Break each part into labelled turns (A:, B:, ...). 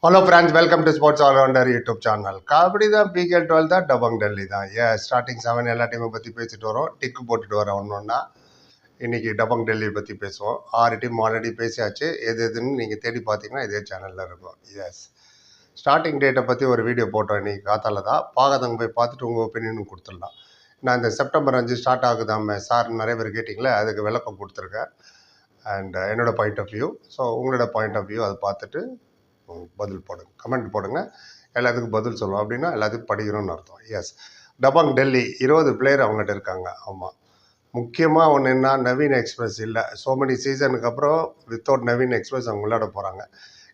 A: Hello friends, welcome to Sports All Rounder YouTube channel. Kabaddi தான் PKL 12 தான் டபங் டெல்லி தான். Starting 7 எல்லா டீமை பற்றி பேசிட்டு வரோம். டிக்கு போட்டுட்டு வரோம் ஒன்றா. இன்னைக்கு டபங் டெல்லி பற்றி பேசுவோம். 6 டீம் ஆல்ரெடி பேசியாச்சு. எதுன்னு நீங்கள் தேடி பார்த்தீங்கன்னா இதே சேனலில் இருக்கும். ஸ்டார்டிங் டேட்டை பற்றி ஒரு வீடியோ போட்டோம் இன்னைக்கு காத்தால தான். பார்க்காதவங்க போய் பார்த்துட்டு உங்கள் ஒப்பீனியனும் கொடுத்துடலாம். நான் இந்த செப்டம்பர் 5 ஸ்டார்ட் ஆகுதாம சார் நிறைய பேர் கேட்டிங்களே, அதுக்கு விளக்கம் கொடுத்துருக்கேன். அண்ட் என்னோட பாயிண்ட் ஆஃப் வியூ. ஸோ உங்களோட பாயிண்ட் ஆஃப் வியூ அதை பார்த்துட்டு பதில் போடுங்க, கமெண்ட் போடுங்க. எல்லாத்துக்கும் பதில் சொல்லுவோம். அப்படின்னா எல்லாத்துக்கும் படிக்கிறோம்னு அர்த்தம். டபங் டெல்லி 20 பிளேயர் அவங்ககிட்ட இருக்காங்க. ஆமாம், முக்கியமாக ஒன்று என்ன, நவீன் எக்ஸ்பிரஸ் இல்லை. ஸோ மெனி சீசனுக்கு அப்புறம் வித்தவுட் நவீன் எக்ஸ்பிரஸ் அவங்க விளையாட போகிறாங்க.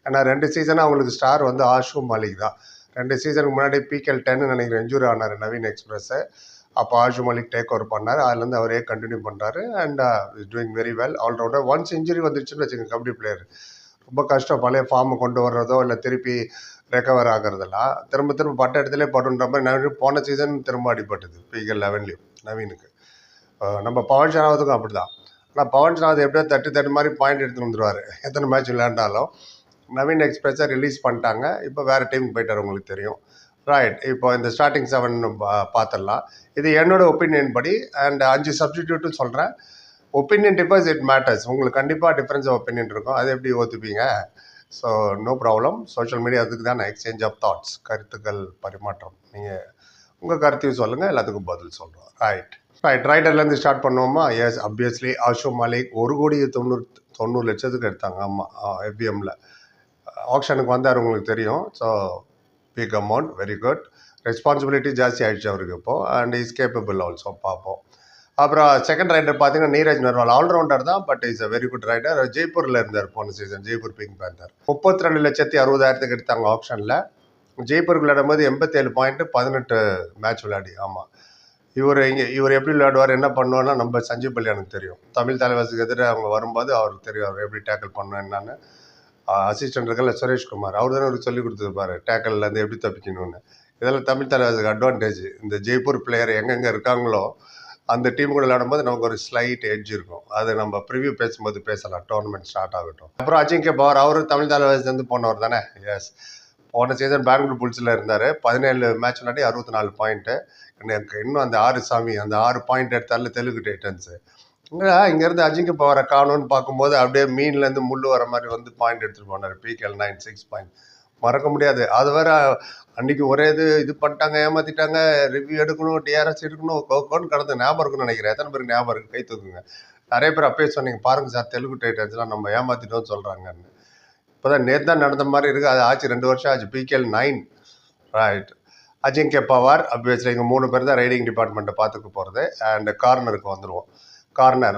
A: ஏன்னா 2 சீசனாக அவங்களுக்கு ஸ்டார் வந்து ஆஷு மாலிக் தான். 2 சீசனுக்கு முன்னாடி பிகேஎல் 10 நினைக்கிறேன் இன்ஜூரி ஆனார் நவீன் எக்ஸ்பிரஸை. அப்போ ஆஷு மாலிக் டேக் ஓவர் பண்ணார். அதுலேருந்து அவரே கண்டினியூ பண்ணுறாரு and is doing very well allrounder. Once injury வந்துருச்சுன்னு வச்சுக்கோங்க, கபடி பிளேயர் ரொம்ப கஷ்டம். பழைய ஃபார்மை கொண்டு வர்றதோ இல்லை திருப்பி ரெக்கவர் ஆகிறதெல்லாம் திரும்ப பட்ட இடத்துல படுன்ற மாதிரி. நவீன் போன சீசன் திரும்ப அடிபட்டது பிகேஎல் 11 நவீனுக்கு. நம்ம பவன் ஷராவத்துக்கும் அப்படி தான். ஆனால் பவன் ஷராவத் எப்படியோ தட்டு மாதிரி பாயிண்ட் எடுத்துகிட்டு வந்துடுவார் எத்தனை மேட்ச் விளையாண்டாலும். நவீன் எக்ஸ்பிரஸை ரிலீஸ் பண்ணிட்டாங்க. இப்போ வேறு டீமுக்கு போயிட்டார், உங்களுக்கு தெரியும். ரைட், இப்போ இந்த ஸ்டார்டிங் 7 பார்த்துடலாம். இது என்னோட ஒப்பீனியன் படி. அண்ட் 5 சப்ஸ்டிடியூட்டும் சொல்கிறேன். Opinion differs, it matters. உங்களுக்கு கண்டிப்பாக டிஃப்ரென்ஸ் ஆஃப் ஒப்பீனியன் இருக்கும். அது எப்படி ஒத்துப்பீங்க? So no problem. Social media அதுக்கு தான் எக்ஸ்சேஞ்ச் ஆஃப் தாட்ஸ், கருத்துக்கள் பரிமாற்றம். நீங்கள் உங்கள் கருத்தையும் சொல்லுங்கள், எல்லாத்துக்கும் பதில் சொல்கிறோம். ரைடர்லேருந்து ஸ்டார்ட் பண்ணுவோமா? எஸ், அப்வியஸ்லி ஆஷு மாலிக் 1,90,00,000 எடுத்தாங்க. ஆமாம், எஃபிஎம்மில் ஆக்ஷனுக்கு வந்தார், உங்களுக்கு தெரியும். So big amount, very good. Responsibility ஜாஸ்தி ஆகிடுச்சு அவருக்கு இப்போது. And is capable also. பார்ப்போம். அப்புறம் செகண்ட் ரைடர் பார்த்தீங்கன்னா நீரஜ் நர்வால். ஆல்ரவுண்டர் தான், but is a very good rider. ஜெய்ப்பூரில் இருந்தார் போன சீசன், ஜெய்ப்பூர் பிங்க் பேந்தர். 32,60,000 எடுத்தாங்க ஆப்ஷனில். ஜெய்ப்பூருக்கு விளையாடும் போது 87 பாயிண்ட், 18 மேட்ச் விளையாடி. ஆமாம், இவர் எப்படி விளையாடுவார், என்ன பண்ணுவார்னா நம்ம சஞ்சீவ் பல்லியானுக்கு தெரியும். தமிழ் தலைவாசுக்கு எதிராக அவங்க வரும்போது அவருக்கு தெரியும் அவர் எப்படி டேக்கிள் பண்ணணும் என்னன்னு. அசிஸ்டன்ட் இருக்கல சுரேஷ்குமார், அவர் தானே அவருக்கு சொல்லி கொடுத்துருப்பாரு டேக்கிள்லேருந்து எப்படி தப்பிக்கணும்னு. இதெல்லாம் தமிழ் தலைவாசுக்கு அட்வான்டேஜ். இந்த ஜெய்ப்பூர் பிளேயர் எங்கெங்கே இருக்காங்களோ அந்த டீம் கூட விளையாடும்போது நமக்கு ஒரு ஸ்லைட் எட்ஜ் இருக்கும். அது நம்ம ப்ரிவியூ பேசும்போது பேசலாம், டோர்னமெண்ட் ஸ்டார்ட் ஆகட்டும். அப்புறம் அஜிங்கே பவர், அவர் தமிழ் தலைவாசிலேருந்து போனவர் தானே. எஸ், போன சீசன் பெங்களூர் புல்ஸில் இருந்தார். 17 மேட்ச் விளையாடி 64 பாயிண்ட்டு. எனக்கு இன்னும் அந்த 6 பாயிண்ட் எடுத்தால தெலுங்கு டைட்டன்ஸு. இங்கேருந்து அஜிங்கே பவரை காணும்னு பார்க்கும்போது அப்படியே மீன்லேருந்து முள் வர மாதிரி வந்து பாயிண்ட் எடுத்துகிட்டு போனார். பிகேஎல் 9 6 பாயிண்ட் மறக்க முடியாது. அது வேற அன்னைக்கு ஒரே இது பண்ணிட்டாங்க, ஏமாத்திட்டாங்க, ரிவ்யூ எடுக்கணும், டிஆர்எஸ் எடுக்கணும், கோன்னு கடந்து ஞாபகம் இருக்குன்னு நினைக்கிறேன். எத்தனை பேருக்கு ஞாபகம் இருக்கு? கை தூக்குங்க. நிறைய பேர் அப்பயே சொன்னீங்க, பாருங்க சார் தெலுங்கு டைட்டன்ஸ்லாம் நம்ம ஏமாத்திட்டோம்னு சொல்கிறாங்கன்னு. இப்போ தான் நேற்று தான் நடந்த மாதிரி இருக்குது. அது ஆச்சு, 2 வருஷம் ஆச்சு. PKL 9. Right, Ajinkya Pawar obviously. இங்கே 3 பேர் தான் ரைடிங் டிபார்ட்மெண்ட்டை பார்த்துக்க போகிறது. அண்ட் கார்னருக்கு வந்துடுவோம்.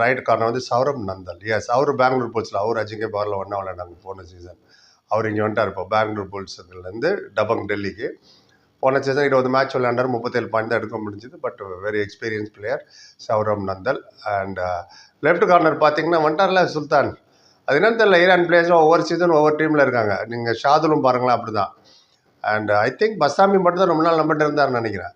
A: ரைட் கார்னர் வந்து சௌரப் நந்தல். எஸ், அவர் பெங்களூர் புல்ஸில், அவர் அஜிங்கே பவரில் ஒன்றா விளையாண்டாங்க போன சீசன். அவர் இங்கே வந்துட்டார் இப்போ பெங்களூர் புல்ஸ்லேருந்து டபங் டெல்லிக்கு. போன சீசன் 20 மேட்ச் விளையாண்டார், 37 பாயிண்ட் தான் எடுக்க முடிஞ்சது. But very experience player Saurabh Nandal. And left corner பார்த்தீங்கன்னா வந்துட்டார்ல சுல்தான். அது என்னன்னு தெரியல, ஈரான் பிளேயர்ஸும் ஒவ்வொரு சீசன் ஒவ்வொரு டீமில் இருக்காங்க. நீங்கள் ஷாதுலும் பாருங்களேன் அப்படி தான். அண்ட் ஐ திங்க் பஸ்தாமி மட்டும் தான் ரொம்ப நாள் நம்மகிட்ட இருந்தார்னு நினைக்கிறேன்.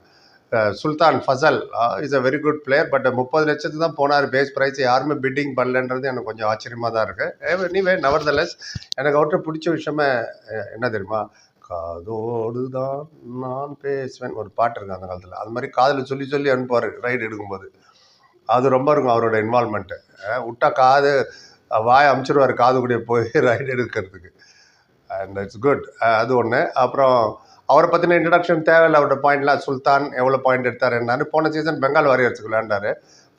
A: Sultan Fazel is a very good player. But 30 லட்சத்துக்கு தான் போனார். பேஸ் ப்ரைஸ் யாருமே பிட்டிங் பண்ணலன்றது எனக்கு கொஞ்சம் ஆச்சரியமாக தான் இருக்குது. எனிவே நவர்தலஸ், எனக்கு அவர்கிட்ட பிடிச்ச விஷயமே என்ன தெரியுமா? காதோடு தான் நான் பேசுவேன் ஒரு பாட்டு இருக்கு அந்த காலத்தில். அது மாதிரி காதில் சொல்லி சொல்லி அனுப்புவார் ரைடு எடுக்கும்போது. அது ரொம்ப இருக்கும் அவரோட இன்வால்மெண்ட்டு. விட்டா காது வாய் அமுச்சிடுவார் காது கூட போய் ரைடு எடுக்கிறதுக்கு. And it's good. அது ஒன்று. அப்புறம் அவரை பற்றின இன்ட்ரடக்ஷன் தேவையில்லை. அவரோட பாயிண்ட்லாம் சுல்தான் எவ்வளோ பாயிண்ட் எடுத்தார் என்னன்னு. போன சீசன் பெங்கால் வாரியர்ஸுக்கு விளையாண்டார்.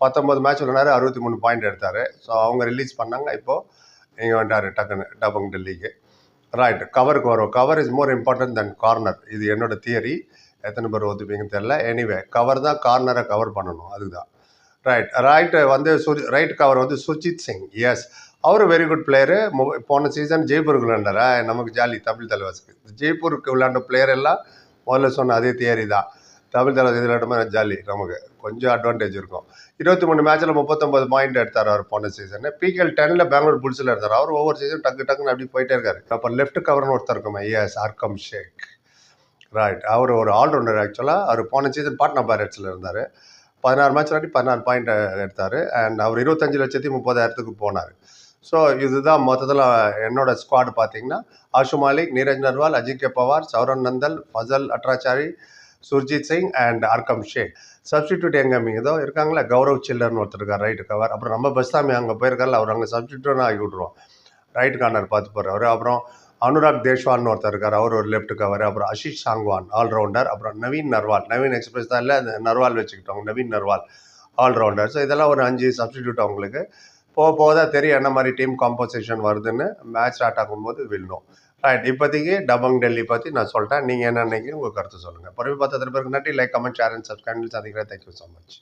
A: 19 மேட்ச் விளையாண்டார், 63 பாயிண்ட் எடுத்தார். ஸோ அவங்க ரிலீஸ் பண்ணாங்க. இப்போது இங்கே வந்துட்டார் டக்குன்னு டபங் டெல்லிக்கு. ரைட், கவருக்கு வரும். Cover is more important then corner. இது என்னோட தியரி. எத்தனை பேர் ஒத்துப்பீங்கன்னு தெரியல. எனிவே கவர் தான் கார்னரை கவர் பண்ணணும், அதுதான். ரைட் வந்து ரைட் கவர் வந்து சுர்ஜித் சிங். எஸ், அவர் வெரி குட் பிளேயரு. போன சீசன் ஜெய்ப்பூருக்கு விளையாண்டாரா, நமக்கு ஜாலி தமிழ் தலைவாசுக்கு. ஜெய்ப்பூருக்கு விளையாண்ட பிளேயர் எல்லாம் முதல்ல சொன்ன அதே தியரி தான். தமிழ் தலைவாசி விளையாடுமா ஜாலி, நமக்கு கொஞ்சம் அட்வான்டேஜ் இருக்கும். 23 மேட்ச்சில் 39 பாயிண்ட் எடுத்தார் அவர் போன சீசன். பிகேஎல் 10 பெங்களூர் புல்ஸில் இருந்தார். அவர் ஒவ்வொரு சீசன் டக்குன்னு அப்படி போயிட்டே இருக்காரு. அப்போ லெஃப்ட் கவர்னு ஒருத்தர் இருக்குமே, எஸ், அர்கம் ஷேக். ரைட், அவர் ஒரு ஆல்ரவுண்டர். ஆக்சுவலாக அவர் போன சீசன் பாட்னா பைரட்ஸில் இருந்தார். 16 மேட்ச் விளையாடி 16 பாயிண்ட் எடுத்தார். அண்ட் அவர் 25,30,30,000 போனார். ஸோ இதுதான் மொத்தத்தில் என்னோட ஸ்குவாட் பார்த்தீங்கன்னா, Ashu Malik, Neeraj Narwal, Ajinkya Pawar, Sourav Nandal, Fazel Atrachali, Surjeet Singh and Arkam Shaikh. Substitute எங்கே இதோ இருக்காங்களா, கௌரவ் சில்லர்னு ஒருத்தர் இருக்கார் ரைட்டு கவர். அப்புறம் நம்ம பஸ்தாமி அங்கே போயிருக்காரு, அவர் அங்கே சப்ஸ்டிடியூட்னு ஆகி விட்ருவோம், ரைட் கார்னர் பார்த்து போகிறவர். அப்புறம் அனுராக் தேஷ்வான் ஒருத்தர் இருக்கார், அவர் ஒரு லெஃப்ட் கவர். அப்புறம் அஷிஷ் சாங்வான் ஆல்ரவுண்டர். அப்புறம் நவீன் நர்வால், நவீன் எக்ஸ்பிரஸ் தான் இல்லை, அந்த நர்வால் வச்சுக்கிட்டோம், நவீன் நர்வால் ஆல்ரவுண்டர். ஸோ இதெல்லாம் ஒரு 5 சப்ஸ்டிடியூட் அவங்களுக்கு. போக போக தான் தெரியும் என்ன மாதிரி டீம் காம்போசிஷன் வருதுன்னு. மேட்ச் ஸ்டார்ட் ஆகும்போது வில்னோ. ரைட், இப்போதைக்கு டபங் டெல்லி பற்றி நான் சொல்லிட்டேன். நீங்கள் என்ன நினைக்கிறீங்க, உங்கள் கருத்து சொல்லுங்கள். பொறுமை பார்த்து பேருக்கு நன்றி. Like, comment, share and subscribe. சந்திக்கிறேன். Thank you so much.